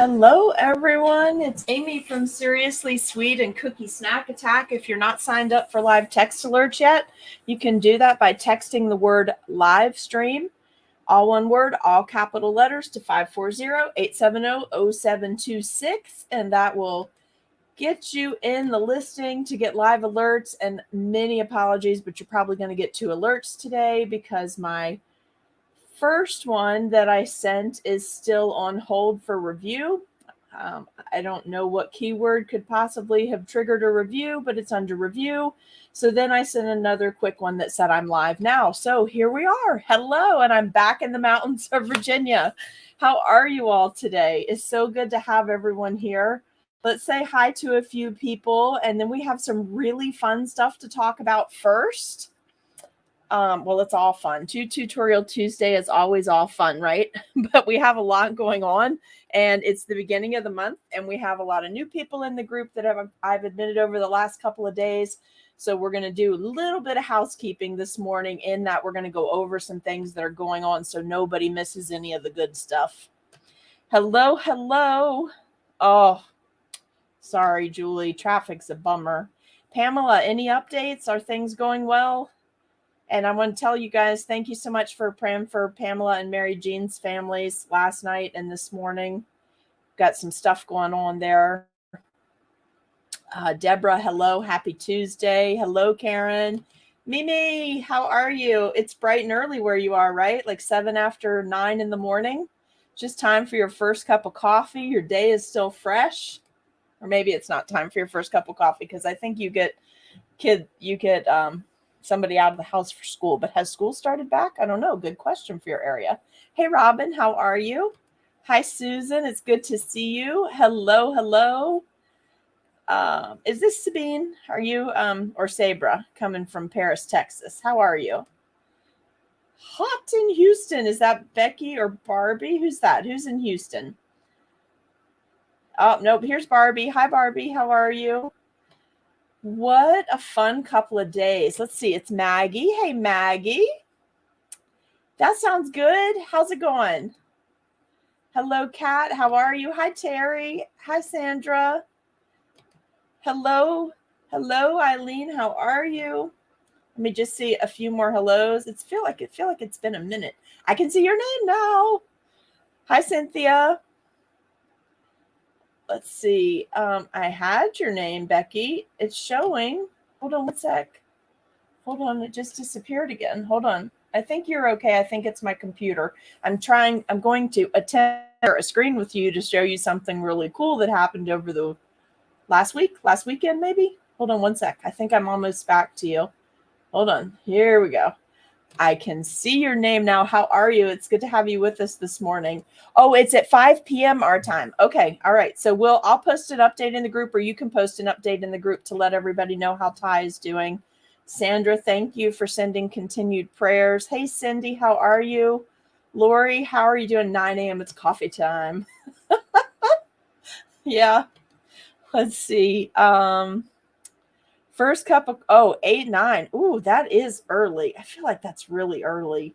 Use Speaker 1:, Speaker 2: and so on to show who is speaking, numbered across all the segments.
Speaker 1: Hello, everyone. It's Amy from Seriously Sweet and Cookie Snack Attack. If you're not signed up for live text alerts yet, you can do that by texting the word live stream, all one word, all capital letters, to 540-870-0726, and that will get you in the listing to get live alerts. And many apologies, but you're probably going to get 2 alerts today because my first one that I sent is still on hold for review. I don't know what keyword could possibly have triggered a review, but it's under review. So then I sent another quick one that said I'm live now. So here we are. Hello, and I'm back in the mountains of Virginia. How are you all today? It's so good to have everyone here. Let's say hi to a few people, and then we have some really fun stuff to talk about first. Well, it's all fun. Tutorial Tuesday is always all fun, right? But we have a lot going on, and it's the beginning of the month, and we have a lot of new people in the group that I've admitted over the last couple of days. So we're going to do a little bit of housekeeping this morning in that we're going to go over some things that are going on so nobody misses any of the good stuff. Hello, hello. Oh, sorry, Julie. Traffic's a bummer. Pamela, any updates? Are things going well? And I want to tell you guys, thank you so much for praying for Pamela and Mary Jean's families last night and this morning. Got some stuff going on there. Deborah, hello. Happy Tuesday. Hello, Karen. Mimi, how are you? It's bright and early where you are, right? Like 7 after 9 in the morning. Just time for your first cup of coffee. Your day is still fresh. Or maybe it's not time for your first cup of coffee because I think you get somebody out of the house for school, but has school started back? I don't know. Good question for your area. Hey, Robin, how are you? Hi, Susan. It's good to see you. Hello, hello. Is this Sabine? Are you, or Sabra, coming from Paris, Texas? How are you? Hot in Houston. Is that Becky or Barbie? Who's that? Who's in Houston? Oh, nope. Here's Barbie. Hi, Barbie. How are you? What a fun couple of days. Let's see. It's Maggie. Hey, Maggie. That sounds good. How's it going? Hello, Kat. How are you? Hi, Terry. Hi, Sandra. Hello. Hello, Eileen. How are you? Let me just see a few more hellos. I feel like it's been a minute. I can see your name now. Hi, Cynthia. Let's see. I had your name, Becky. It's showing. Hold on one sec. Hold on. It just disappeared again. Hold on. I think you're okay. I think it's my computer. I'm going to attempt a screen with you to show you something really cool that happened over the last weekend, maybe. Hold on one sec. I think I'm almost back to you. Hold on. Here we go. I can see your name now. How are you? It's good to have you with us this morning. Oh, it's at 5 p.m. our time. Okay. All right. So I'll post an update in the group, or you can post an update in the group to let everybody know how Ty is doing. Sandra, thank you for sending continued prayers. Hey, Cindy, how are you? Lori, how are you doing? 9 a.m. It's coffee time. Yeah. Let's see. First cup of 8, 9. Ooh, that is early. I feel like that's really early.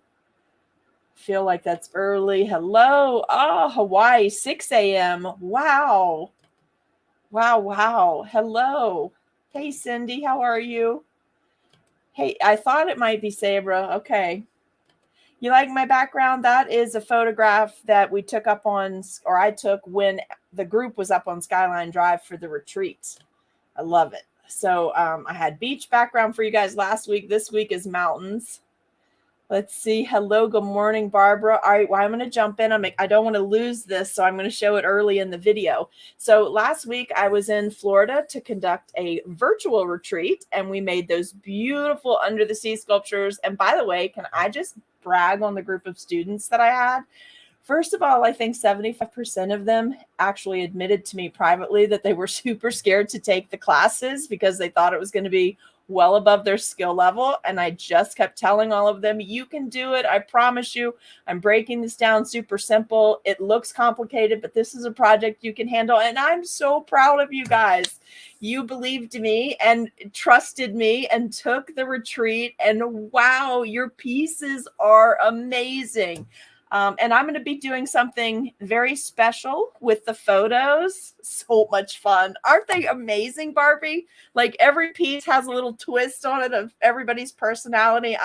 Speaker 1: Hello. Oh, Hawaii, 6 a.m. Wow. Wow. Hello. Hey, Cindy, how are you? Hey, I thought it might be Sabra. Okay. You like my background? That is a photograph that we took I took when the group was up on Skyline Drive for the retreat. I love it. So I had beach background for you guys last week. This week is mountains. Let's see. Hello. Good morning, Barbara. All right. Well, I'm going to jump in. I don't want to lose this, so I'm going to show it early in the video. So last week I was in Florida to conduct a virtual retreat, and we made those beautiful under the sea sculptures. And by the way, can I just brag on the group of students that I had? First of all, I think 75% of them actually admitted to me privately that they were super scared to take the classes because they thought it was going to be well above their skill level. And I just kept telling all of them, you can do it. I promise you. I'm breaking this down super simple. It looks complicated, but this is a project you can handle. And I'm so proud of you guys. You believed me and trusted me and took the retreat. And wow, your pieces are amazing. And I'm going to be doing something very special with the photos. So much fun. Aren't they amazing, Barbie? Like every piece has a little twist on it of everybody's personality.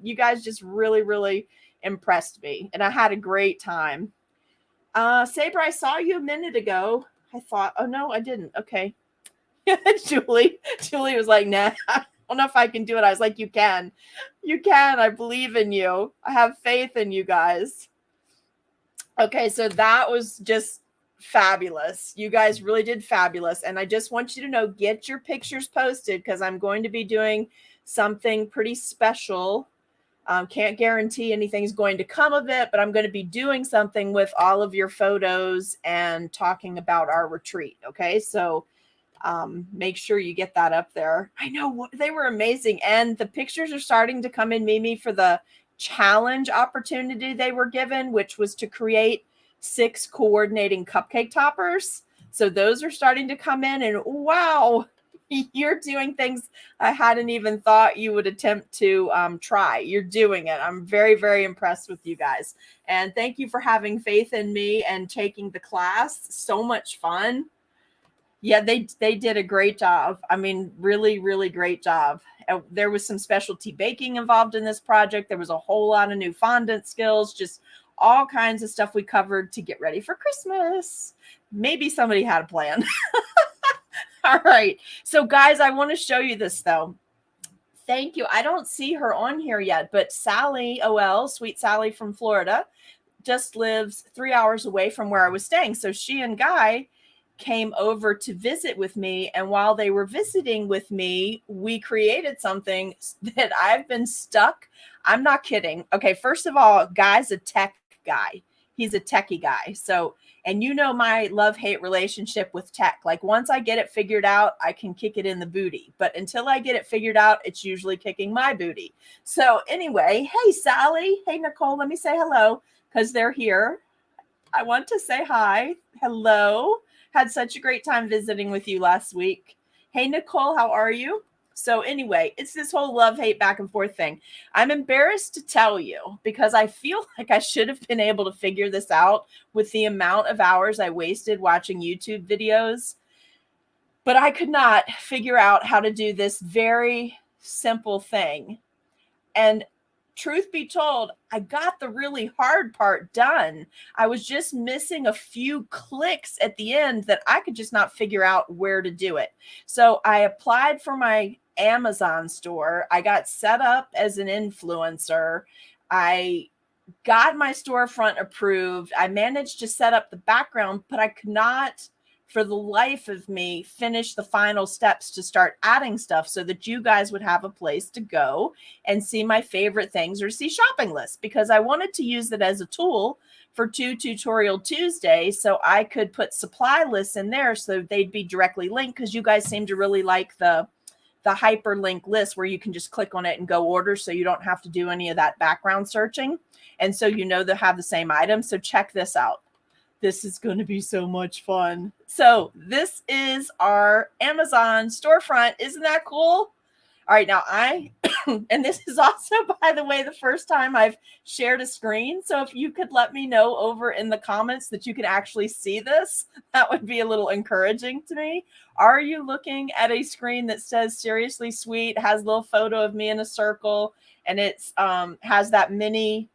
Speaker 1: You guys just really, really impressed me. And I had a great time. Saber, I saw you a minute ago. I thought, oh no, I didn't. Okay. Julie was like, nah, I don't know if I can do it. I was like, you can. I believe in you. I have faith in you guys. Okay, so that was just fabulous. You guys really did fabulous. And I just want you to know, get your pictures posted because I'm going to be doing something pretty special. Can't guarantee anything's going to come of it, but I'm going to be doing something with all of your photos and talking about our retreat. Okay, so make sure you get that up there. I know they were amazing. And the pictures are starting to come in, Mimi, for the challenge opportunity they were given, which was to create 6 coordinating cupcake toppers. So those are starting to come in, and wow, you're doing things I hadn't even thought you would attempt to try. You're doing it. I'm very, very impressed with you guys. And thank you for having faith in me and taking the class. So much fun. Yeah, they did a great job. I mean, really, really great job. There was some specialty baking involved in this project. There was a whole lot of new fondant skills, just all kinds of stuff we covered to get ready for Christmas. Maybe somebody had a plan. All right. So guys, I want to show you this though. Thank you. I don't see her on here yet, but Sally OL, Sweet Sally from Florida, just lives 3 hours away from where I was staying. So she and Guy came over to visit with me. And while they were visiting with me, we created something that I've been stuck. I'm not kidding. Okay. First of all, Guy's a tech guy. He's a techie guy. So, and you know, my love-hate relationship with tech, like once I get it figured out, I can kick it in the booty. But until I get it figured out, it's usually kicking my booty. So anyway, hey, Sally. Hey, Nicole, let me say hello because they're here. I want to say hi. Hello. Had such a great time visiting with you last week. Hey, Nicole, how are you? So anyway, it's this whole love-hate back and forth thing. I'm embarrassed to tell you because I feel like I should have been able to figure this out with the amount of hours I wasted watching YouTube videos. But I could not figure out how to do this very simple thing. And truth be told, I got the really hard part done. I was just missing a few clicks at the end that I could just not figure out where to do it. So I applied for my Amazon store. I got set up as an influencer. I got my storefront approved. I managed to set up the background, but I could not for the life of me finish the final steps to start adding stuff so that you guys would have a place to go and see my favorite things or see shopping lists, because I wanted to use it as a tool for 2 Tutorial Tuesdays so I could put supply lists in there so they'd be directly linked, because you guys seem to really like the hyperlink list where you can just click on it and go order so you don't have to do any of that background searching. And so you know they'll have the same items. So check this out. This is going to be so much fun. So this is our Amazon storefront. Isn't that cool? All right, now and this is also, by the way, the first time I've shared a screen. So if you could let me know over in the comments that you can actually see this, that would be a little encouraging to me. Are you looking at a screen that says Seriously Sweet, has a little photo of me in a circle, and it's has that mini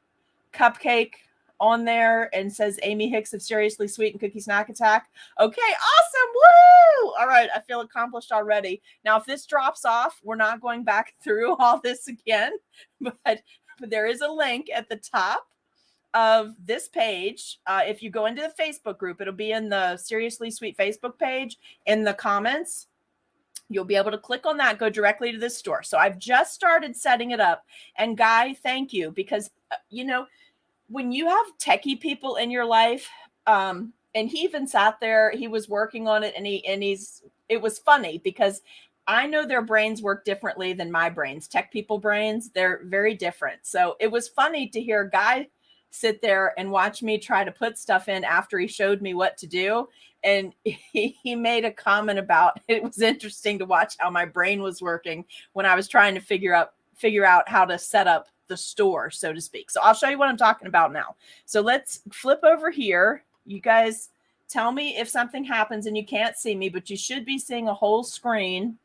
Speaker 1: cupcake on there and says Amy Hicks of Seriously Sweet and Cookie Snack Attack? Okay, awesome. Woo! All right, I feel accomplished already. Now, if this drops off, we're not going back through all this again, but there is a link at the top of this page. If you go into the Facebook group, it'll be in the Seriously Sweet Facebook page in the comments. You'll be able to click on that, go directly to this store. So I've just started setting it up. And Guy, thank you, because, you know, when you have techie people in your life, and he even sat there, he was working on it, and it was funny because I know their brains work differently than my brains. Tech people brains, they're very different. So it was funny to hear a guy sit there and watch me try to put stuff in after he showed me what to do. And he made a comment about it was interesting to watch how my brain was working when I was trying to figure out how to set up the store, so to speak. So I'll show you what I'm talking about now. So let's flip over here. You guys tell me if something happens and you can't see me, but you should be seeing a whole screen.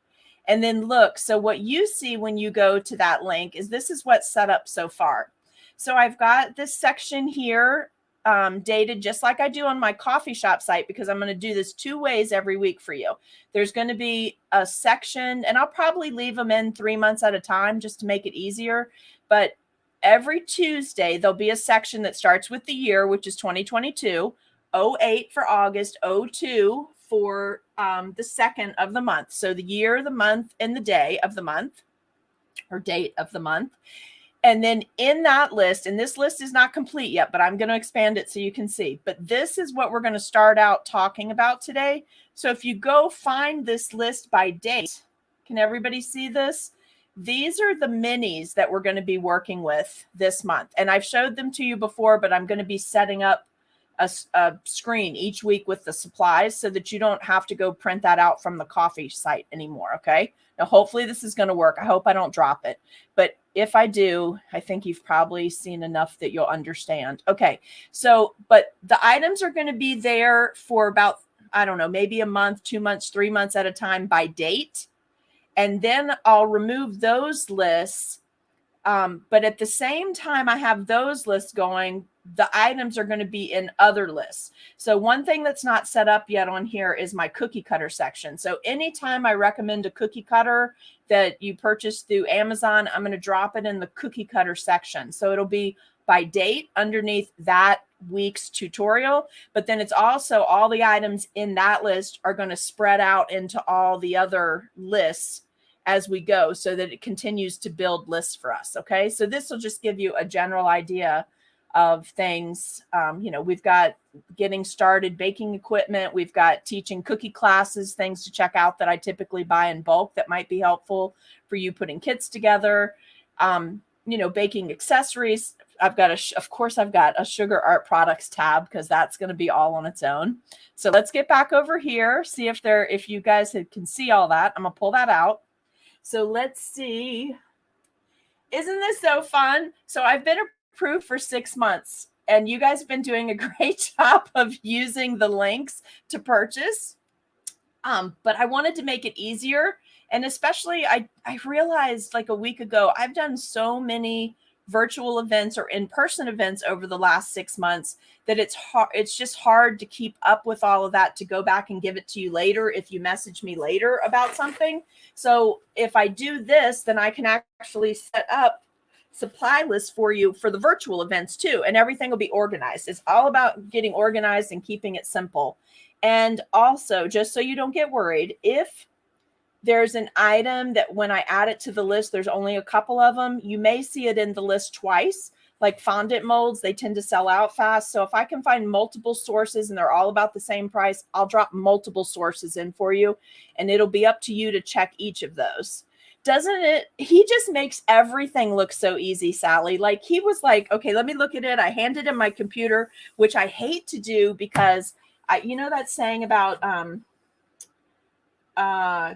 Speaker 1: And then look, so what you see when you go to that link is this is what's set up so far. So I've got this section here dated just like I do on my coffee shop site, because I'm going to do this 2 ways every week for you. There's going to be a section, and I'll probably leave them in 3 months at a time just to make it easier. But every Tuesday, there'll be a section that starts with the year, which is 2022, 08 for August, 02 for the second of the month. So the year, the month, and the day of the month, or date of the month. And then in that list, and this list is not complete yet, but I'm going to expand it so you can see. But this is what we're going to start out talking about today. So if you go find this list by date, can everybody see this? These are the minis that we're going to be working with this month. And I've showed them to you before, but I'm going to be setting up a screen each week with the supplies so that you don't have to go print that out from the coffee site anymore. Okay. Now, hopefully this is going to work. I hope I don't drop it. But if I do, I think you've probably seen enough that you'll understand. Okay. So, but the items are going to be there for about, I don't know, maybe a month, 2 months, 3 months at a time by date. And then I'll remove those lists. But at the same time I have those lists going, the items are going to be in other lists. So one thing that's not set up yet on here is my cookie cutter section. So anytime I recommend a cookie cutter that you purchase through Amazon, I'm going to drop it in the cookie cutter section. So it'll be by date underneath that week's tutorial, but then it's also all the items in that list are going to spread out into all the other lists as we go, so that it continues to build lists for us. Okay. So this will just give you a general idea of things. We've got getting started baking equipment. We've got teaching cookie classes, things to check out that I typically buy in bulk that might be helpful for you putting kits together. Baking accessories. I've got a sugar art products tab because that's going to be all on its own. So let's get back over here. See if you guys can see all that. I'm going to pull that out. So let's see. Isn't this so fun? So I've been approved for 6 months, and you guys have been doing a great job of using the links to purchase. But I wanted to make it easier. And especially I realized like a week ago, I've done so many virtual events or in-person events over the last 6 months that it's just hard to keep up with all of that, to go back and give it to you later if you message me later about something. So if I do this, then I can actually set up supply lists for you for the virtual events too, and everything will be organized. It's all about getting organized and keeping it simple. And also, just so you don't get worried, if there's an item that when I add it to the list, there's only a couple of them, you may see it in the list twice. Like fondant molds, they tend to sell out fast. So if I can find multiple sources and they're all about the same price, I'll drop multiple sources in for you, and it'll be up to you to check each of those. Doesn't it? He just makes everything look so easy, Sally. Like he was like, okay, let me look at it. I handed him my computer, which I hate to do because that saying about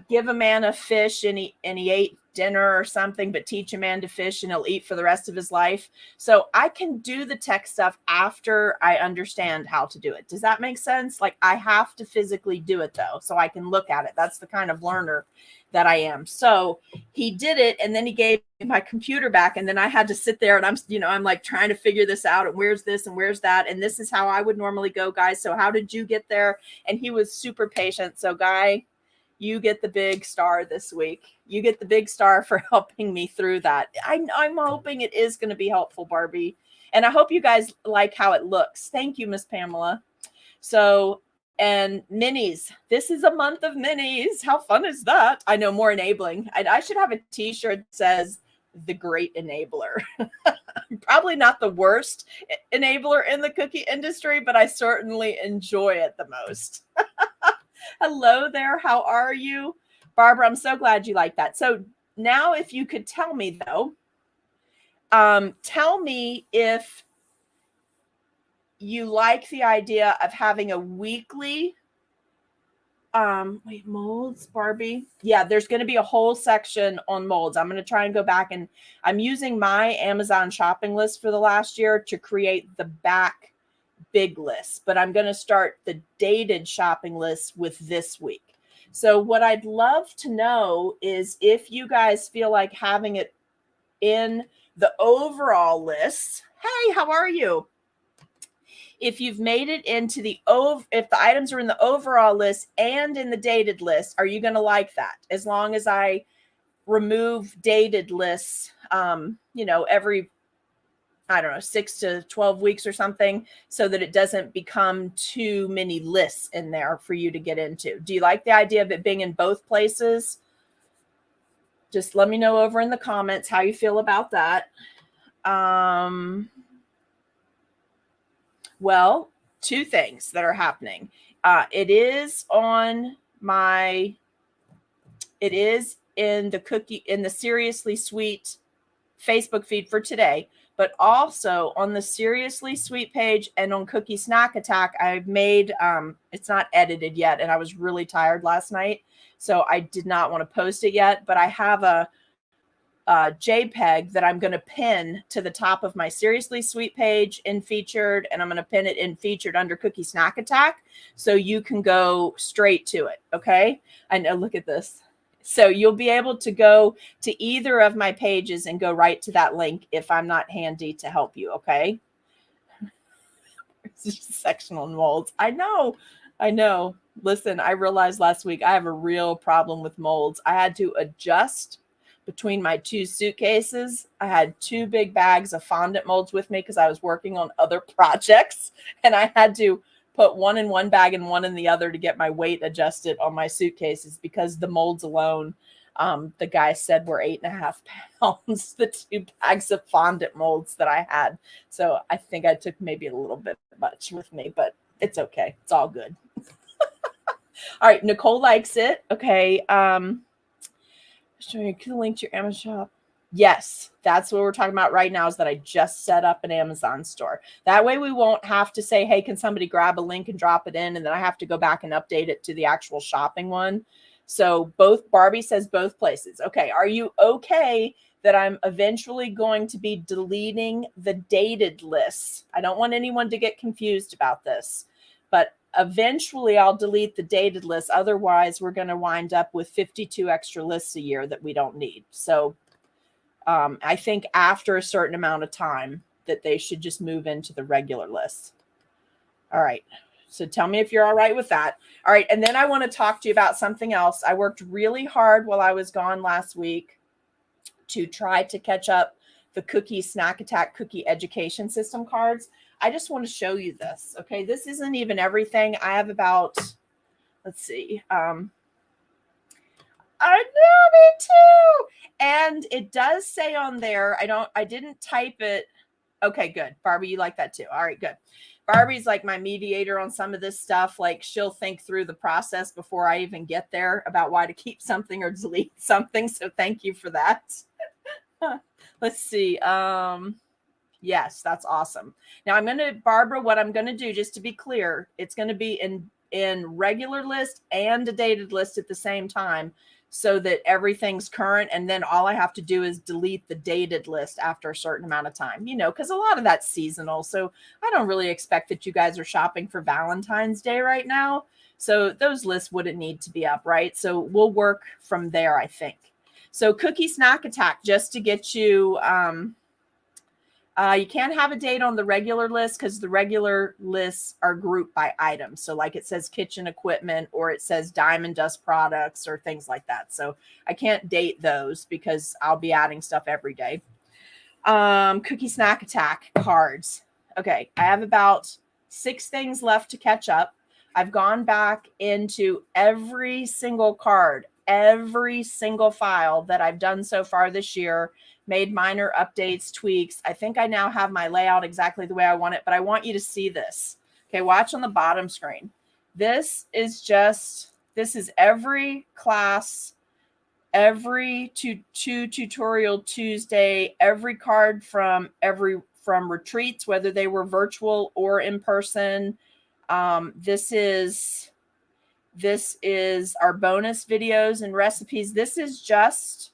Speaker 1: give a man a fish and he ate dinner or something, but teach a man to fish and he'll eat for the rest of his life. So I can do the tech stuff after I understand how to do it. Does that make sense? Like I have to physically do it though, so I can look at it. That's the kind of learner that I am. So he did it, and then he gave me my computer back, and then I had to sit there and I'm like trying to figure this out, and where's this and where's that, and this is how I would normally go, guys. So how did you get there? And he was super patient. So Guy, you get the big star this week. You get the big star for helping me through that. I'm hoping it is going to be helpful, Barbie. And I hope you guys like how it looks. Thank you, Miss Pamela. So, and minis. This is a month of minis. How fun is that? I know, more enabling. I should have a t-shirt that says the great enabler. Probably not the worst enabler in the cookie industry, but I certainly enjoy it the most. Hello there. How are you? Barbara, I'm so glad you like that. So now if you could tell me though, tell me if you like the idea of having a weekly Wait, molds, Barbie. Yeah, there's going to be a whole section on molds. I'm going to try and go back, and I'm using my Amazon shopping list for the last year to create the back big list, but I'm going to start the dated shopping list with this week. So what I'd love to know is if you guys feel like having it in the overall list. Hey, how are you? If you've made it into if the items are in the overall list and in the dated list, are you going to like that? As long as I remove dated lists, every, I don't know, 6 to 12 weeks or something, so that it doesn't become too many lists in there for you to get into. Do you like the idea of it being in both places? Just let me know over in the comments how you feel about that. Well, two things that are happening. It is in the Seriously Sweet Facebook feed for today, but also on the Seriously Sweet page and on Cookie Snack Attack, I've made, it's not edited yet, and I was really tired last night, so I did not want to post it yet, but I have a JPEG that I'm going to pin to the top of my Seriously Sweet page in featured, and I'm going to pin it in featured under Cookie Snack Attack, so you can go straight to it. Okay. I know, look at this. So you'll be able to go to either of my pages and go right to that link if I'm not handy to help you. Okay. Sectional molds. I know. Listen, I realized last week I have a real problem with molds. I had to adjust between my two suitcases. I had 2 big bags of fondant molds with me because I was working on other projects, and I had to put one in one bag and one in the other to get my weight adjusted on my suitcases, because the molds alone, the guy said, were 8.5 pounds, the 2 bags of fondant molds that I had. So I think I took maybe a little bit much with me, but it's okay. It's all good. All right. Nicole likes it. Okay. Showing you the link to your Amazon shop. Yes, that's what we're talking about right now, is that I just set up an Amazon store. That way we won't have to say, hey, can somebody grab a link and drop it in? And then I have to go back and update it to the actual shopping one. So both, Barbie says both places. Okay. Are you okay that I'm eventually going to be deleting the dated lists? I don't want anyone to get confused about this, but eventually I'll delete the dated list. Otherwise, we're going to wind up with 52 extra lists a year that we don't need. So I think after a certain amount of time that they should just move into the regular list. All right. So tell me if you're all right with that. All right. And then I want to talk to you about something else. I worked really hard while I was gone last week to try to catch up the Cookie Snack Attack Cookie Education System cards. I just want to show you this. Okay. This isn't even everything. I have about, let's see. I know, me too. And it does say on there, I didn't type it. Okay, good. Barbie, you like that too. All right, good. Barbie's like my mediator on some of this stuff. Like, she'll think through the process before I even get there about why to keep something or delete something. So thank you for that. Let's see. Yes, that's awesome. Now Barbara, what I'm going to do, just to be clear, it's going to be in regular list and a dated list at the same time, so that everything's current. And then all I have to do is delete the dated list after a certain amount of time, because a lot of that's seasonal. So I don't really expect that you guys are shopping for Valentine's Day right now. So those lists wouldn't need to be up, right? So we'll work from there, I think. So Cookie Snack Attack, just to get you, you can't have a date on the regular list because the regular lists are grouped by items. So like it says kitchen equipment, or it says diamond dust products, or things like that. So I can't date those because I'll be adding stuff every day. Cookie Snack Attack cards. Okay. I have about 6 things left to catch up. I've gone back into every single card, every single file that I've done so far this year, made minor updates, tweaks. I think I now have my layout exactly the way I want it, but I want you to see this. Okay, watch on the bottom screen. This is every class, every two tutorial Tuesday, every card from retreats, whether they were virtual or in person. This is This is our bonus videos and recipes. This is just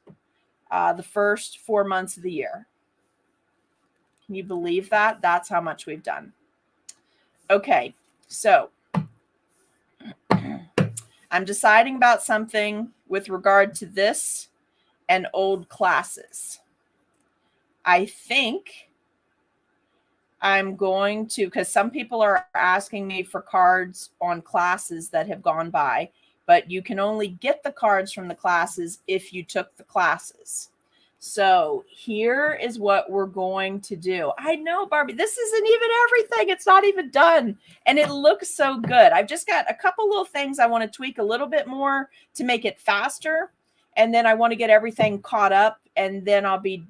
Speaker 1: the first 4 months of the year. Can you believe that? That's how much we've done. Okay, so I'm deciding about something with regard to this and old classes. I think I'm going to, because some people are asking me for cards on classes that have gone by, but you can only get the cards from the classes if you took the classes. So here is what we're going to do. I know, Barbie, this isn't even everything. It's not even done. And it looks so good. I've just got a couple little things I want to tweak a little bit more to make it faster. And then I want to get everything caught up. And then I'll be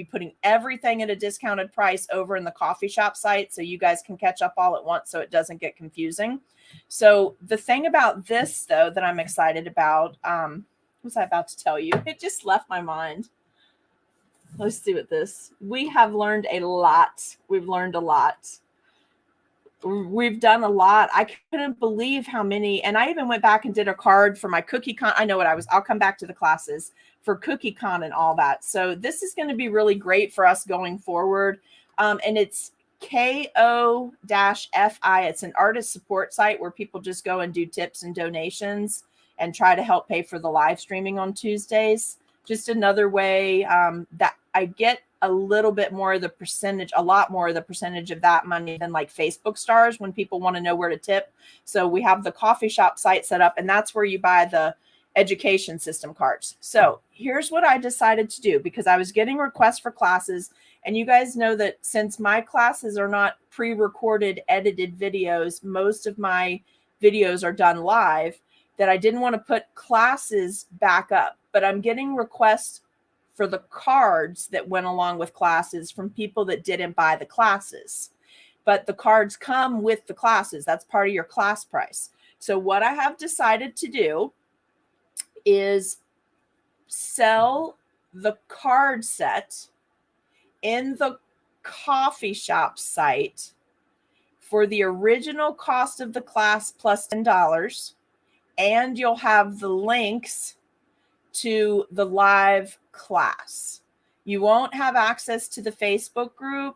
Speaker 1: putting everything at a discounted price over in the coffee shop site so you guys can catch up all at once so it doesn't get confusing. So the thing about this, though, that I'm excited about, what was I about to tell you? It just left my mind. Let's see what this. We have learned a lot. We've learned a lot. We've done a lot. I couldn't believe how many. And I even went back and did a card for my cookie con. I know what I'll come back to the classes for cookie con and all that. So this is going to be really great for us going forward. And it's KO-FI. It's an artist support site where people just go and do tips and donations and try to help pay for the live streaming on Tuesdays. Just another way that I get a little bit more of the percentage, a lot more of the percentage of that money than like Facebook stars when people want to know where to tip. So we have the coffee shop site set up, and that's where you buy the education system cards. So here's what I decided to do, because I was getting requests for classes, and you guys know that since my classes are not pre-recorded, edited videos, most of my videos are done live, that I didn't want to put classes back up. But I'm getting requests for the cards that went along with classes from people that didn't buy the classes. But the cards come with the classes. That's part of your class price. So what I have decided to do is sell the card set in the coffee shop site for the original cost of the class plus $10. And you'll have the links to the live class. You won't have access to the Facebook group,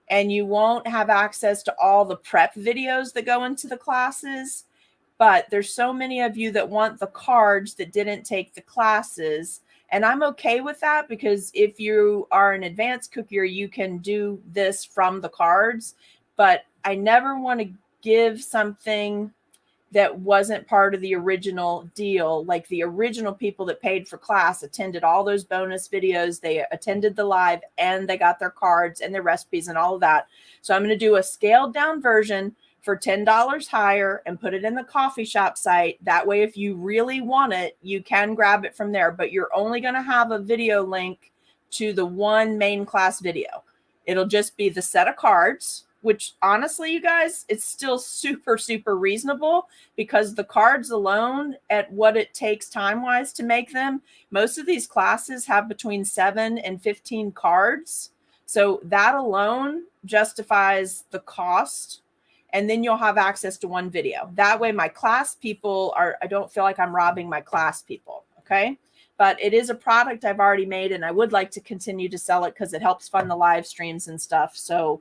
Speaker 1: and you won't have access to all the prep videos that go into the classes. But there's so many of you that want the cards that didn't take the classes. And I'm okay with that, because if you are an advanced cookier, you can do this from the cards. But I never want to give something that wasn't part of the original deal. Like the original people that paid for class attended all those bonus videos. They attended the live, and they got their cards and their recipes and all of that. So I'm going to do a scaled down version for $10 higher and put it in the coffee shop site. That way, if you really want it, you can grab it from there, but you're only going to have a video link to the one main class video. It'll just be the set of cards, which honestly, you guys, it's still super, super reasonable, because the cards alone, at what it takes time-wise to make them, most of these classes have between 7 and 15 cards. So that alone justifies the cost. And then you'll have access to one video. That way my class people I don't feel like I'm robbing my class people, okay? But it is a product I've already made, and I would like to continue to sell it because it helps fund the live streams and stuff. So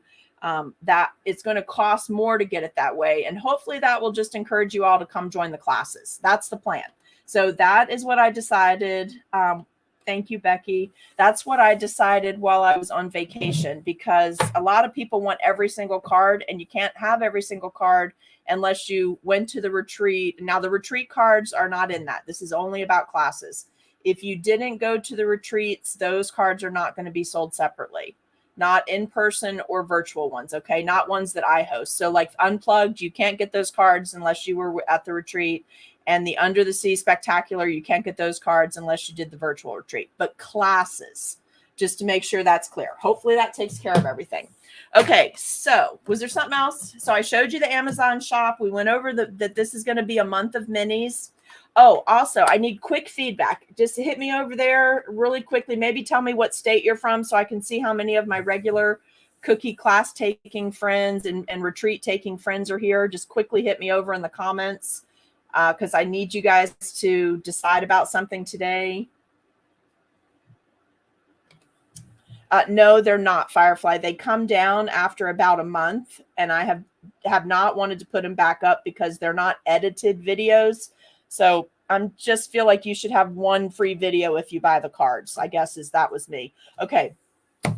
Speaker 1: that it's going to cost more to get it that way. And hopefully that will just encourage you all to come join the classes. That's the plan. So that is what I decided. Thank you, Becky. That's what I decided while I was on vacation, because a lot of people want every single card, and you can't have every single card unless you went to the retreat. Now the retreat cards are not in that. This is only about classes. If you didn't go to the retreats, those cards are not going to be sold separately. Not in person or virtual ones, okay? Not ones that I host. So like Unplugged, you can't get those cards unless you were at the retreat. And the Under the Sea Spectacular, you can't get those cards unless you did the virtual retreat. But classes, just to make sure that's clear. Hopefully that takes care of everything. Okay, so was there something else? So I showed you the Amazon shop. We went over that this is going to be a month of minis. Oh, also, I need quick feedback. Just hit me over there really quickly. Maybe tell me what state you're from so I can see how many of my regular cookie class taking friends and retreat taking friends are here. Just quickly hit me over in the comments. because I need you guys to decide about something today. No, they're not, Firefly. They come down after about a month, and I have not wanted to put them back up because they're not edited videos. So I just feel like you should have one free video if you buy the cards. I guess that was me. Okay.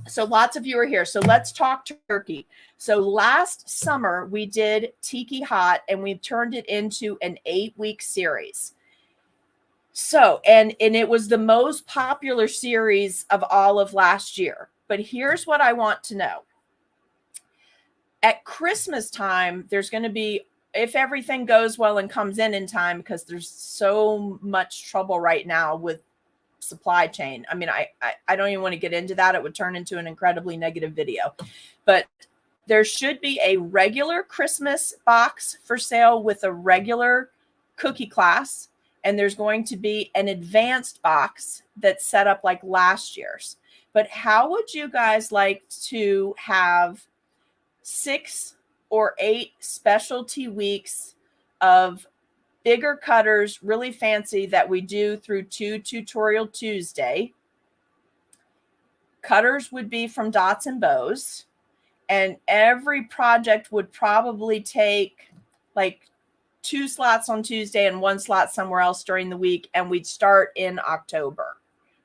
Speaker 1: So lots of you are here. So let's talk turkey. So last summer we did Tiki Hot, and we've turned it into an 8-week series. So, and it was the most popular series of all of last year. But here's what I want to know. At Christmas time, there's going to be, if everything goes well and comes in time, because there's so much trouble right now with supply chain. I mean, I don't even want to get into that. It would turn into an incredibly negative video. But there should be a regular Christmas box for sale with a regular cookie class. And there's going to be an advanced box that's set up like last year's. But how would you guys like to have 6 or 8 specialty weeks of bigger cutters, really fancy, that we do through Tutorial Tuesday? Cutters would be from Dots and Bows. And every project would probably take like 2 slots on Tuesday and 1 slot somewhere else during the week. And we'd start in October.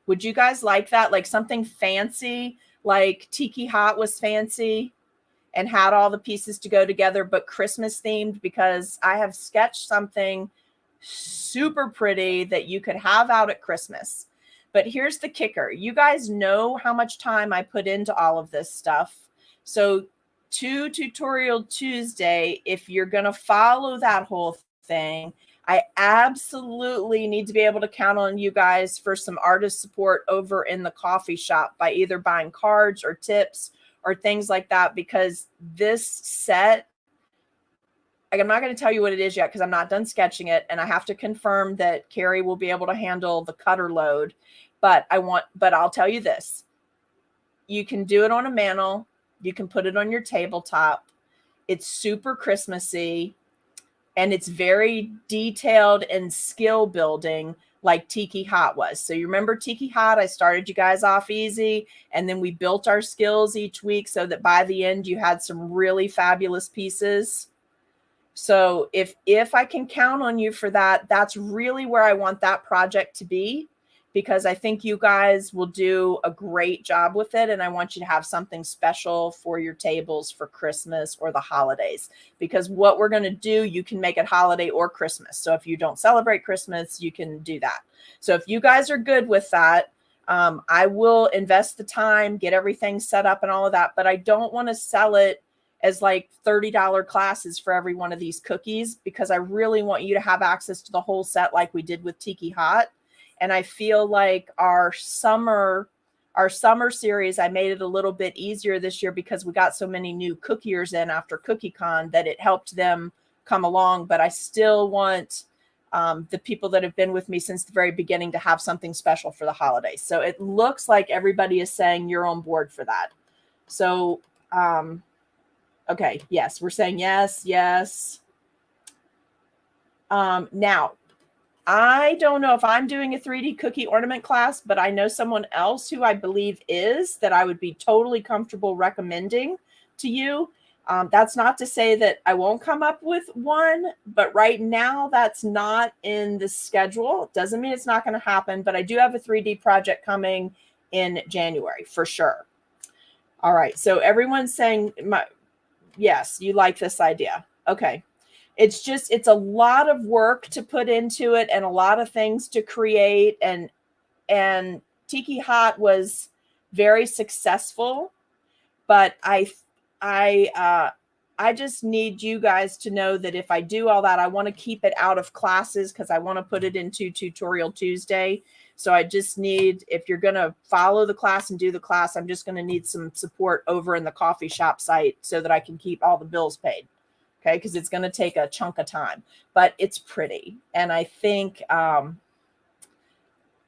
Speaker 1: Would you guys like that? Like something fancy, like Tiki Hot was fancy and had all the pieces to go together, but Christmas themed, because I have sketched something super pretty that you could have out at Christmas. But here's the kicker. You guys know how much time I put into all of this stuff. So Tutorial Tuesday, if you're going to follow that whole thing, I absolutely need to be able to count on you guys for some artist support over in the coffee shop by either buying cards or tips or things like that, because this set, I'm not going to tell you what it is yet because I'm not done sketching it, and I have to confirm that Carrie will be able to handle the cutter load. But I'll tell you this. You can do it on a mantle. You can put it on your tabletop. It's super Christmassy, and it's very detailed and skill building like Tiki Hot was. So you remember Tiki Hot? I started you guys off easy, and then we built our skills each week so that by the end you had some really fabulous pieces. So if I can count on you for that, that's really where I want that project to be, because I think you guys will do a great job with it. And I want you to have something special for your tables for Christmas or the holidays, because what we're going to do, you can make it holiday or Christmas. So if you don't celebrate Christmas, you can do that. So if you guys are good with that, I will invest the time, get everything set up and all of that, but I don't want to sell it as like $30 classes for every one of these cookies, because I really want you to have access to the whole set like we did with Tiki Hot. And I feel like our summer series, I made it a little bit easier this year because we got so many new cookiers in after CookieCon that it helped them come along. But I still want the people that have been with me since the very beginning to have something special for the holidays. So it looks like everybody is saying you're on board for that. So, okay, yes, we're saying yes, yes. Now, I don't know if I'm doing a 3D cookie ornament class, but I know someone else who I believe is, that I would be totally comfortable recommending to you. That's not to say that I won't come up with one, but right now that's not in the schedule. It doesn't mean it's not going to happen, but I do have a 3D project coming in January for sure. All right. So everyone's saying, yes, you like this idea. Okay. It's a lot of work to put into it and a lot of things to create. And Tiki Hot was very successful, but I just need you guys to know that if I do all that, I want to keep it out of classes because I want to put it into Tutorial Tuesday. So I just need, if you're going to follow the class and do the class, I'm just going to need some support over in the coffee shop site so that I can keep all the bills paid. Okay, because it's going to take a chunk of time, but it's pretty. And I think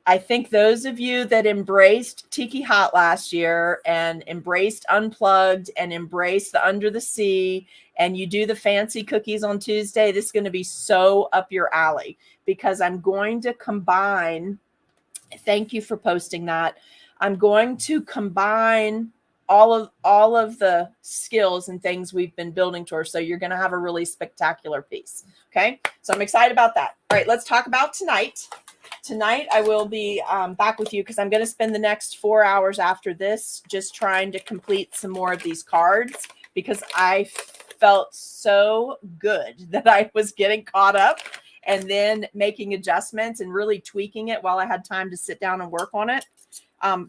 Speaker 1: I think those of you that embraced Tiki Hot last year and embraced Unplugged and embraced the Under the Sea, and you do the fancy cookies on Tuesday, this is going to be so up your alley, because I'm going to combine, thank you for posting that, I'm going to combine all of the skills and things we've been building towards. So you're going to have a really spectacular piece. Okay. So I'm excited about that. All right, let's talk about tonight. Tonight, I will be back with you because I'm going to spend the next 4 hours after this just trying to complete some more of these cards, because I felt so good that I was getting caught up and then making adjustments and really tweaking it while I had time to sit down and work on it.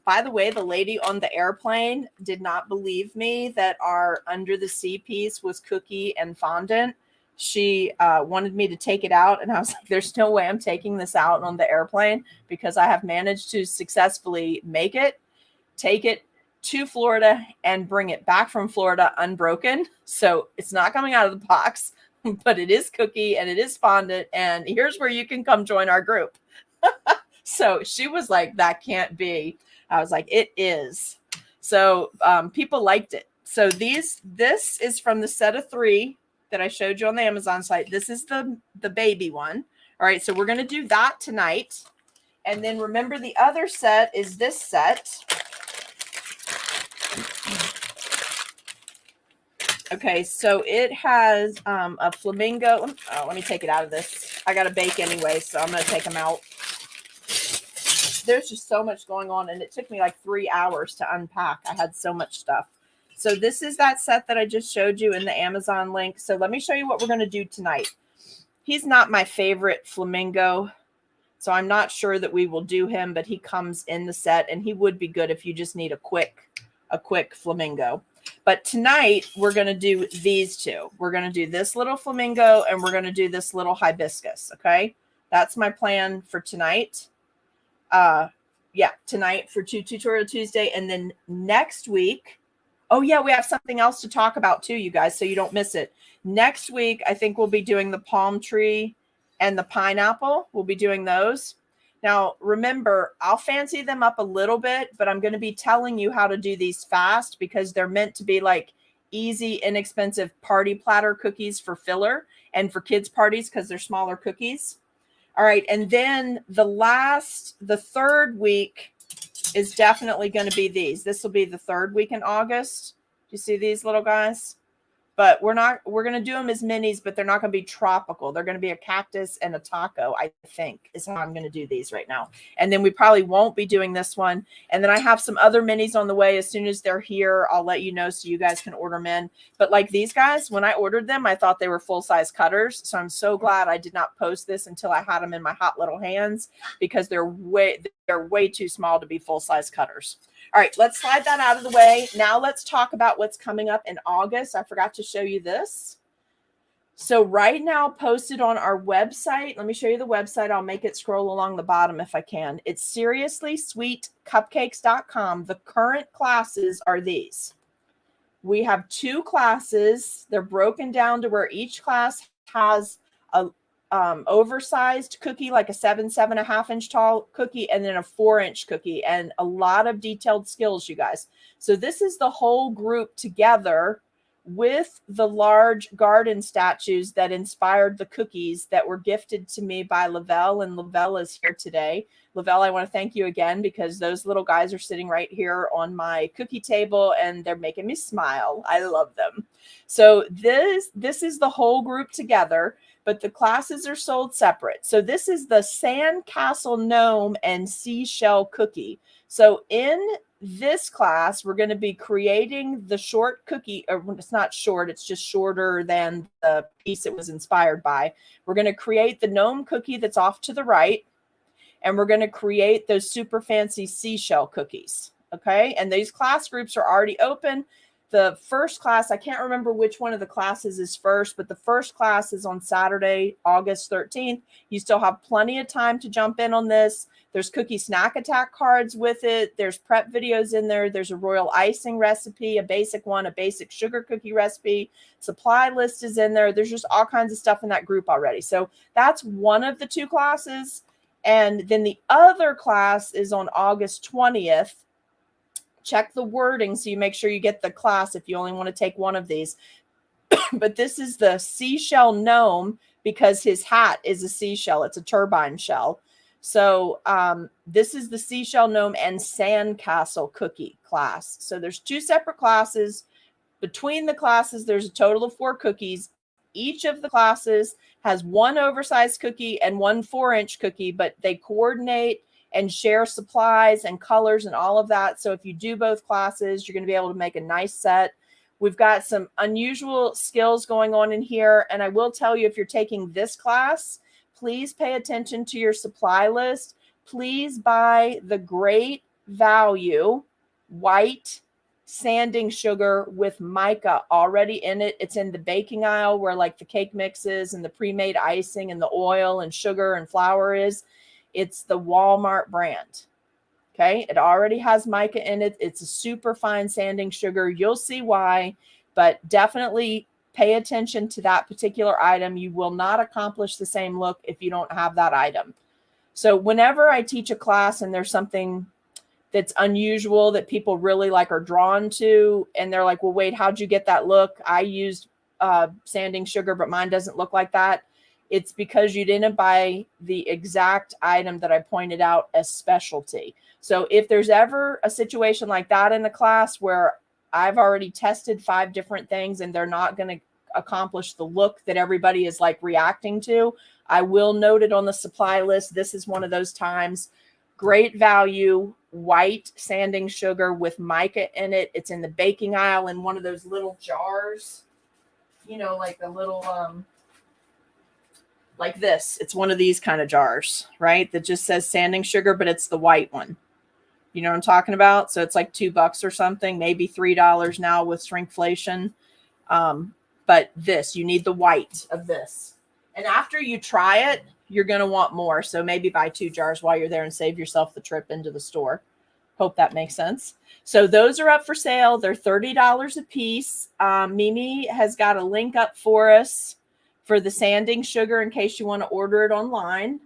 Speaker 1: By the way, the lady on the airplane did not believe me that our Under the Sea piece was cookie and fondant. She wanted me to take it out, and I was like, there's no way I'm taking this out on the airplane, because I have managed to successfully make it, take it to Florida, and bring it back from Florida unbroken. So it's not coming out of the box, but it is cookie and it is fondant, and here's where you can come join our group. So she was like, that can't be. I was like, it is. So people liked it. So this is from the set of 3 that I showed you on the Amazon site. This is the baby one. All right, so we're going to do that tonight. And then remember, the other set is this set. Okay, so it has a flamingo. Oh, let me take it out of this. I got to bake anyway, so I'm going to take them out. There's just so much going on, and it took me like 3 hours to unpack. I had so much stuff. So this is that set that I just showed you in the Amazon link. So let me show you what we're going to do tonight. He's not my favorite flamingo, so I'm not sure that we will do him, but he comes in the set, and he would be good if you just need a quick flamingo. But tonight we're going to do these two. We're going to do this little flamingo, and we're going to do this little hibiscus. Okay. That's my plan for tonight. Tonight for Tutorial Tuesday. And then next week, oh yeah, we have something else to talk about too, you guys, so you don't miss it. Next week, I think we'll be doing the palm tree and the pineapple. We'll be doing those. Now, remember, I'll fancy them up a little bit, but I'm going to be telling you how to do these fast, because they're meant to be like easy, inexpensive party platter cookies for filler and for kids' parties, because they're smaller cookies. All right. And then the third week is definitely going to be these. This will be the third week in August. Do you see these little guys? But we're going to do them as minis, but they're not going to be tropical. They're going to be a cactus and a taco, I think, is how I'm going to do these right now. And then we probably won't be doing this one. And then I have some other minis on the way. As soon as they're here, I'll let you know so you guys can order them in. But like these guys, when I ordered them, I thought they were full-size cutters. So I'm so glad I did not post this until I had them in my hot little hands, because they're way too small to be full-size cutters. All right, let's slide that out of the way. Now let's talk about what's coming up in August. I forgot to show you this. So right now, posted on our website, let me show you the website. I'll make it scroll along the bottom if I can. It's seriouslysweetcupcakes.com. The current classes are these. We have 2 classes. They're broken down to where each class has a oversized cookie, like a 7.5 inch tall cookie, and then a 4-inch cookie, and a lot of detailed skills, you guys. So this is the whole group together with the large garden statues that inspired the cookies that were gifted to me by Lavelle, and Lavelle is here today. Lavelle, I want to thank you again, because those little guys are sitting right here on my cookie table, and they're making me smile. I love them. So this is the whole group together, but the classes are sold separate. So this is the Sandcastle Gnome and Seashell Cookie. So in this class, we're going to be creating the short cookie. Or it's not short, it's just shorter than the piece it was inspired by. We're going to create the gnome cookie that's off to the right, and we're going to create those super fancy seashell cookies. Okay, and these class groups are already open. The first class, I can't remember which one of the classes is first, but the first class is on Saturday, August 13th. You still have plenty of time to jump in on this. There's cookie snack attack cards with it. There's prep videos in there. There's a royal icing recipe, a basic one, a basic sugar cookie recipe. Supply list is in there. There's just all kinds of stuff in that group already. So that's one of the 2 classes. And then the other class is on August 20th. Check the wording so you make sure you get the class if you only want to take one of these. But this is the seashell gnome because his hat is a seashell. It's a turbine shell. So this is the seashell gnome and sandcastle cookie class. So there's 2 separate classes. Between the classes, there's a total of 4 cookies. Each of the classes has 1 oversized cookie and 1 4-inch cookie, but they coordinate and share supplies and colors and all of that. So if you do both classes, you're going to be able to make a nice set. We've got some unusual skills going on in here. And I will tell you, if you're taking this class, please pay attention to your supply list. Please buy the great value white sanding sugar with mica already in it. It's in the baking aisle where like the cake mixes and the pre-made icing and the oil and sugar and flour is. It's the Walmart brand. Okay, it already has mica in it. It's a super fine sanding sugar. You'll see why, but definitely pay attention to that particular item. You will not accomplish the same look if you don't have that item. So whenever I teach a class and there's something that's unusual that people really like are drawn to, and they're like, well, wait, how'd you get that look? I used sanding sugar, but mine doesn't look like that. It's because you didn't buy the exact item that I pointed out as specialty. So if there's ever a situation like that in the class where I've already tested 5 different things and they're not going to accomplish the look that everybody is like reacting to, I will note it on the supply list. This is one of those times. Great value, white sanding sugar with mica in it. It's in the baking aisle in one of those little jars, you know, like a little, like this. It's one of these kind of jars, right? That just says sanding sugar, but it's the white one. You know what I'm talking about? So it's like $2 or something, maybe $3 now with shrinkflation. But this, you need the white of this. And after you try it, you're going to want more. So maybe buy 2 jars while you're there and save yourself the trip into the store. Hope that makes sense. So those are up for sale. They're $30 a piece. Mimi has got a link up for us for the sanding sugar in case you want to order it online.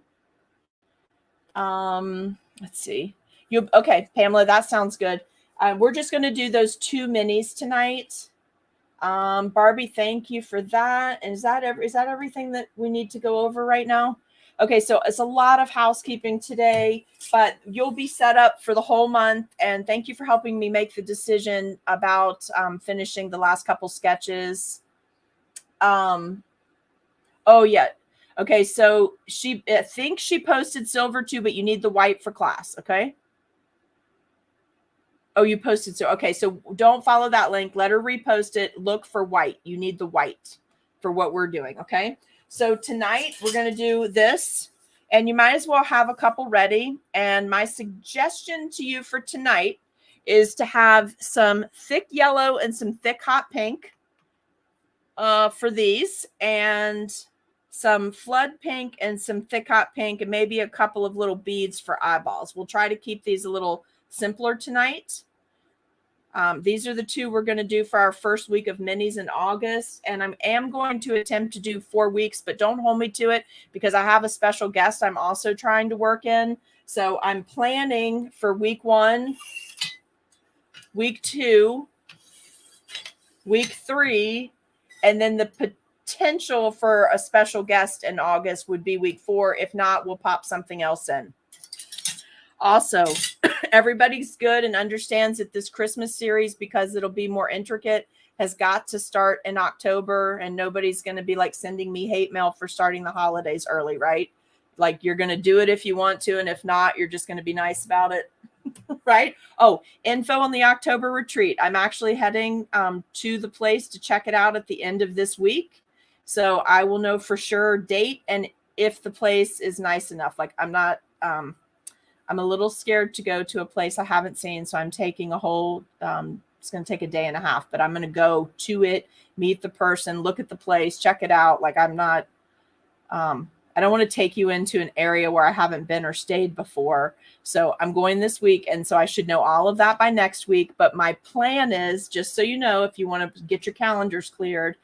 Speaker 1: Let's see. Okay, Pamela, that sounds good. We're just going to do those 2 minis tonight. Barbie, thank you for that. And is that everything that we need to go over right now? Okay, so it's a lot of housekeeping today, but you'll be set up for the whole month. And thank you for helping me make the decision about finishing the last couple sketches. Oh, yeah. Okay, so I think she posted silver too, but you need the white for class, okay? Oh, you posted. So, okay. So don't follow that link. Let her repost it. Look for white. You need the white for what we're doing. Okay. So tonight we're going to do this, and you might as well have a couple ready. And my suggestion to you for tonight is to have some thick yellow and some thick hot pink for these, and some flood pink and some thick hot pink, and maybe a couple of little beads for eyeballs. We'll try to keep these a little simpler tonight. These are the 2 we're going to do for our first week of minis in August. And I am going to attempt to do 4 weeks, but don't hold me to it because I have a special guest I'm also trying to work in. So I'm planning for week 1, week 2, week 3, and then the potential for a special guest in August would be week 4. If not, we'll pop something else in. Also, everybody's good and understands that this Christmas series, because it'll be more intricate, has got to start in October, and nobody's going to be like sending me hate mail for starting the holidays early, right? Like, you're going to do it if you want to, and if not, you're just going to be nice about it, right? Oh, info on the October retreat. I'm actually heading to the place to check it out at the end of this week. So I will know for sure date and if the place is nice enough. Like, I'm not... I'm a little scared to go to a place I haven't seen. So I'm taking a whole, it's going to take a day and a half, but I'm going to go to it, meet the person, look at the place, check it out. Like, I'm not, I don't want to take you into an area where I haven't been or stayed before. So I'm going this week. And so I should know all of that by next week. But my plan is, just so you know, if you want to get your calendars cleared,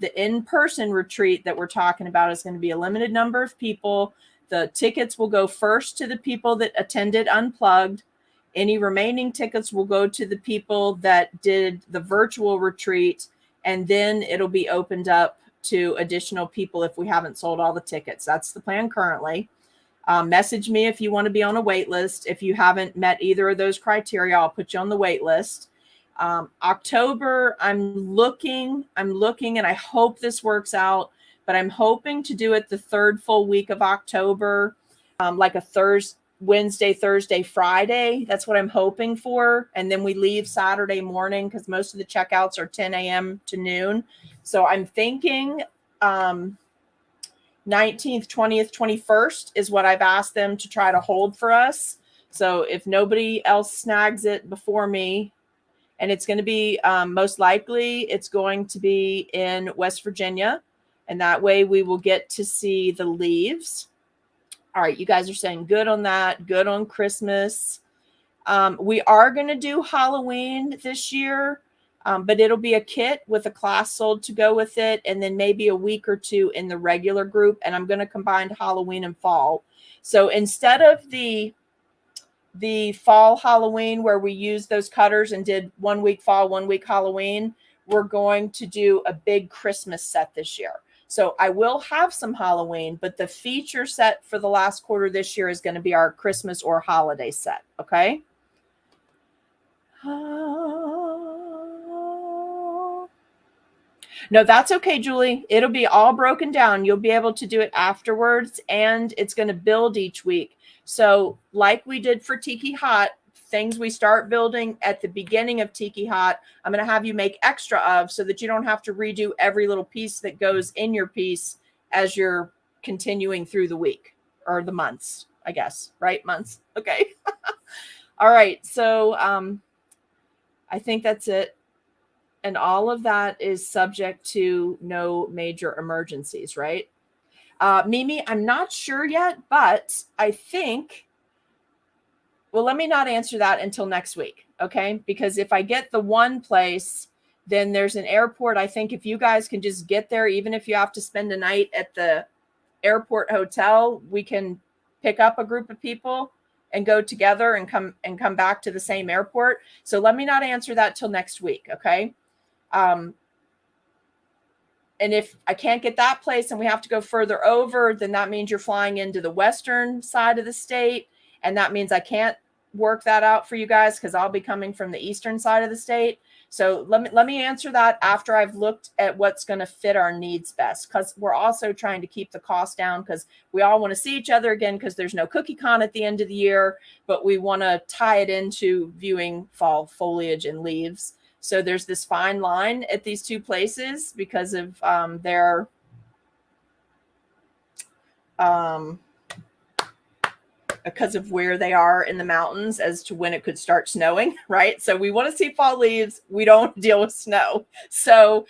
Speaker 1: the in-person retreat that we're talking about is going to be a limited number of people. The tickets will go first to the people that attended Unplugged. Any remaining tickets will go to the people that did the virtual retreat, and then it'll be opened up to additional people if we haven't sold all the tickets. That's the plan currently. Message me if you want to be on a wait list. If you haven't met either of those criteria, I'll put you on the wait list. October, I'm looking, and I hope this works out, but I'm hoping to do it the third full week of October, like a Wednesday, Thursday, Friday. That's what I'm hoping for. And then we leave Saturday morning because most of the checkouts are 10 a.m. to noon. So I'm thinking 19th, 20th, 21st is what I've asked them to try to hold for us. So if nobody else snags it before me, and it's going to be most likely it's going to be in West Virginia. And that way we will get to see the leaves. All right, you guys are saying good on that, good on Christmas. We are going to do Halloween this year, but it'll be a kit with a class sold to go with it, and then maybe a week or two in the regular group, and I'm going to combine Halloween and fall. So instead of the fall Halloween where we used those cutters and did 1 week fall, 1 week Halloween, we're going to do a big Christmas set this year. So I will have some Halloween, but the feature set for the last quarter this year is going to be our Christmas or holiday set. Okay. No, that's okay, Julie. It'll be all broken down. You'll be able to do it afterwards, and it's going to build each week. So like we did for Tiki Hot, things we start building at the beginning of Tiki Hot, I'm going to have you make extra of so that you don't have to redo every little piece that goes in your piece as you're continuing through the week or the months, I guess, right? Months. Okay. All right. So I think that's it. And all of that is subject to no major emergencies, right? Mimi, I'm not sure yet, but I think, well, let me not answer that until next week, okay? Because if I get the one place, then there's an airport. I think if you guys can just get there, even if you have to spend a night at the airport hotel, we can pick up a group of people and go together and come back to the same airport. So let me not answer that till next week, okay? And if I can't get that place and we have to go further over, then that means you're flying into the western side of the state. And that means I can't work that out for you guys because I'll be coming from the eastern side of the state. So let me answer that after I've looked at what's going to fit our needs best, because we're also trying to keep the cost down because we all want to see each other again because there's no cookie con at the end of the year, but we want to tie it into viewing fall foliage and leaves. So there's this fine line at these two places because of their because of where they are in the mountains as to when it could start snowing, right? So we want to see fall leaves. We don't deal with snow. So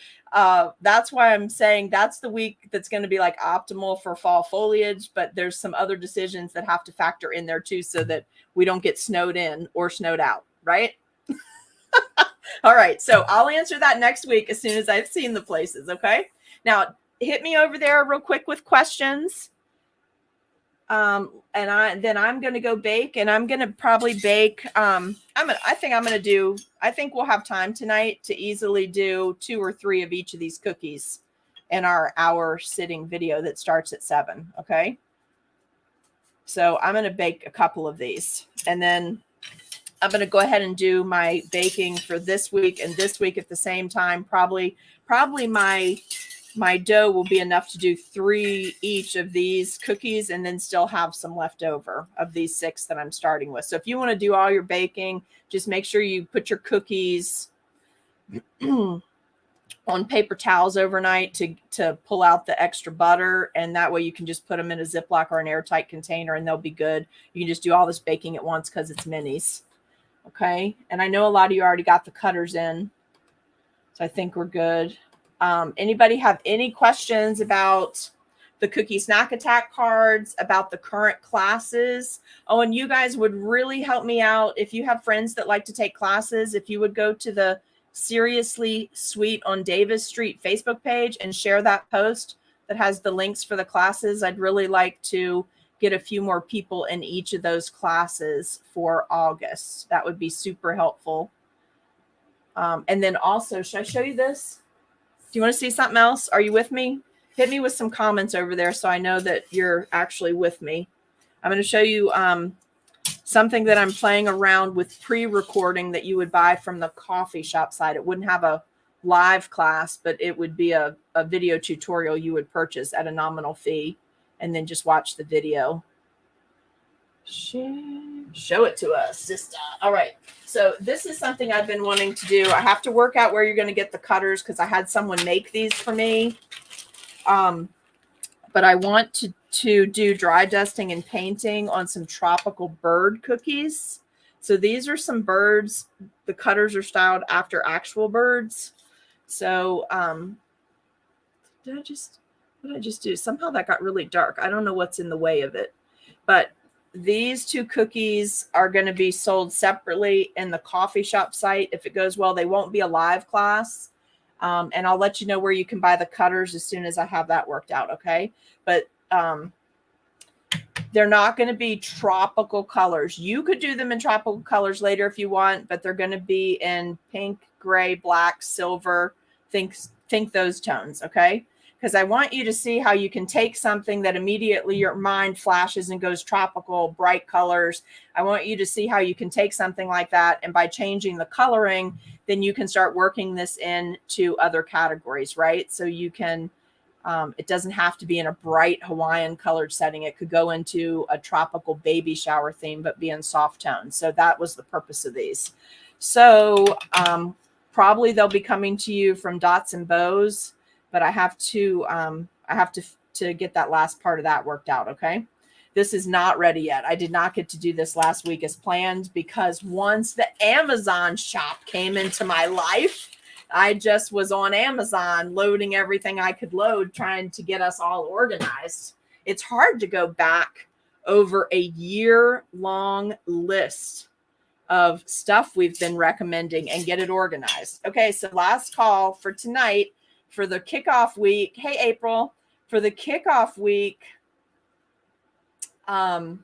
Speaker 1: that's why I'm saying that's the week that's going to be like optimal for fall foliage, but there's some other decisions that have to factor in there too so that we don't get snowed in or snowed out, right? All right. So I'll answer that next week as soon as I've seen the places. Okay. Now hit me over there real quick with questions. And I'm going to go bake, and I'm going to probably bake. I think we'll have time tonight to easily do 2 or 3 of each of these cookies in our hour sitting video that starts at 7. Okay. So I'm going to bake a couple of these, and then I'm going to go ahead and do my baking for this week and this week at the same time. Probably my dough will be enough to do 3 each of these cookies and then still have some left over of these 6 that I'm starting with. So if you want to do all your baking, just make sure you put your cookies on paper towels overnight to pull out the extra butter. And that way you can just put them in a Ziploc or an airtight container and they'll be good. You can just do all this baking at once because it's minis. Okay. And I know a lot of you already got the cutters in, so I think we're good. Anybody have any questions about the Cookie Snack Attack cards, about the current classes? Oh, and you guys would really help me out if you have friends that like to take classes. If you would go to the Seriously Sweet on Davis Street Facebook page and share that post that has the links for the classes, I'd really like to get a few more people in each of those classes for August. That would be super helpful. And then also, should I show you this? Do you want to see something else? Are you with me? Hit me with some comments over there so I know that you're actually with me. I'm going to show you something that I'm playing around with pre-recording that you would buy from the coffee shop side. It wouldn't have a live class, but it would be a video tutorial you would purchase at a nominal fee and then just watch the video. Show it to us, sister. All right. So this is something I've been wanting to do. I have to work out where you're going to get the cutters because I had someone make these for me. But I want to do dry dusting and painting on some tropical bird cookies. So these are some birds. The cutters are styled after actual birds. So what did I just do? Somehow that got really dark. I don't know what's in the way of it. But these two cookies are going to be sold separately in the coffee shop site. If it goes well, they won't be a live class. And I'll let you know where you can buy the cutters as soon as I have that worked out. Okay. But they're not going to be tropical colors. You could do them in tropical colors later if you want, but they're going to be in pink, gray, black, silver. Think those tones. Okay. Because I want you to see how you can take something that immediately your mind flashes and goes tropical, bright colors. I want you to see how you can take something like that. And by changing the coloring, then you can start working this into other categories, right? So you can, it doesn't have to be in a bright Hawaiian colored setting. It could go into a tropical baby shower theme, but be in soft tones. So that was the purpose of these. So probably they'll be coming to you from Dots and Bows. But I have to get that last part of that worked out. Okay. This is not ready yet. I did not get to do this last week as planned because once the Amazon shop came into my life, I just was on Amazon loading everything I could load, trying to get us all organized. It's hard to go back over a year-long list of stuff we've been recommending and get it organized. Okay. So last call for tonight. For the kickoff week, hey, April, for the kickoff week of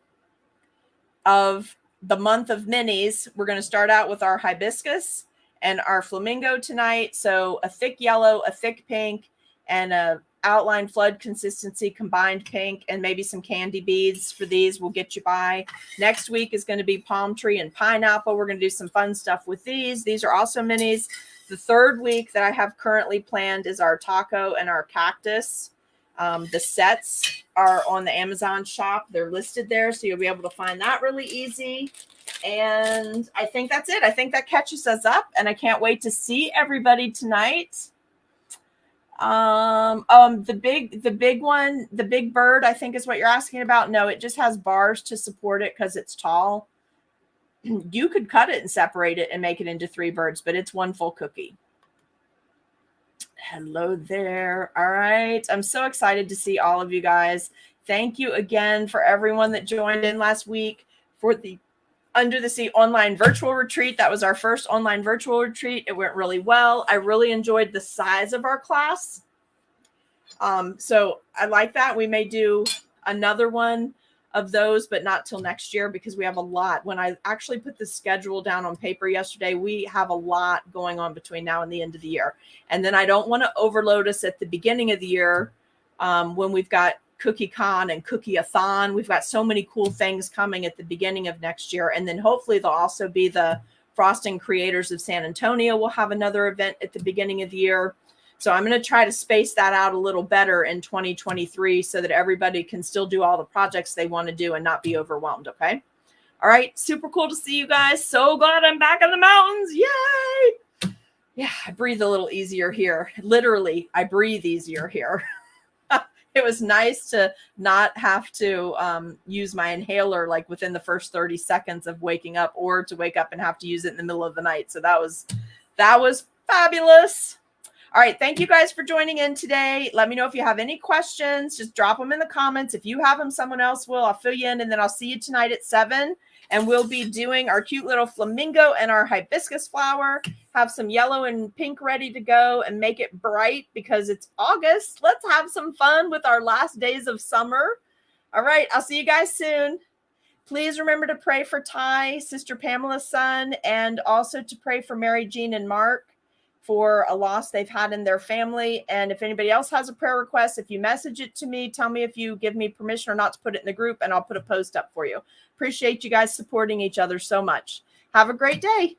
Speaker 1: the month of minis, we're going to start out with our hibiscus and our flamingo tonight. So a thick yellow, a thick pink, and a outline flood consistency combined pink, and maybe some candy beads for these will get you by. Next week is going to be palm tree and pineapple. We're going to do some fun stuff with these. These are also minis. The third week that I have currently planned is our taco and our cactus. The sets are on the Amazon shop. They're listed there, so you'll be able to find that really easy. And I think that's it. I think that catches us up, and I can't wait to see everybody tonight. The big one, the big bird, I think is what you're asking about. No, it just has bars to support it because it's tall. You could cut it and separate it and make it into 3 birds, but it's one full cookie. Hello there. All right. I'm so excited to see all of you guys. Thank you again for everyone that joined in last week for the Under the Sea online virtual retreat. That was our first online virtual retreat. It went really well. I really enjoyed the size of our class. So I like that. We may do another one of those, but not till next year because we have a lot. When I actually put the schedule down on paper yesterday, we have a lot going on between now and the end of the year. And then I don't want to overload us at the beginning of the year when we've got Cookie Con and Cookie-a-thon. We've got so many cool things coming at the beginning of next year. And then hopefully there'll also be the Frosting Creators of San Antonio. We'll have another event at the beginning of the year. So I'm going to try to space that out a little better in 2023 so that everybody can still do all the projects they want to do and not be overwhelmed. Okay. All right. Super cool to see you guys. So glad I'm back in the mountains. Yay. Yeah. I breathe a little easier here. Literally, I breathe easier here. It was nice to not have to use my inhaler like within the first 30 seconds of waking up, or to wake up and have to use it in the middle of the night. So that was fabulous. All right. Thank you guys for joining in today. Let me know if you have any questions. Just drop them in the comments. If you have them, someone else will. I'll fill you in, and then I'll see you tonight at 7. And we'll be doing our cute little flamingo and our hibiscus flower. Have some yellow and pink ready to go and make it bright because it's August. Let's have some fun with our last days of summer. All right. I'll see you guys soon. Please remember to pray for Ty, Sister Pamela's son, and also to pray for Mary Jean and Mark for a loss they've had in their family. And if anybody else has a prayer request, if you message it to me, tell me if you give me permission or not to put it in the group, and I'll put a post up for you. Appreciate you guys supporting each other so much. Have a great day.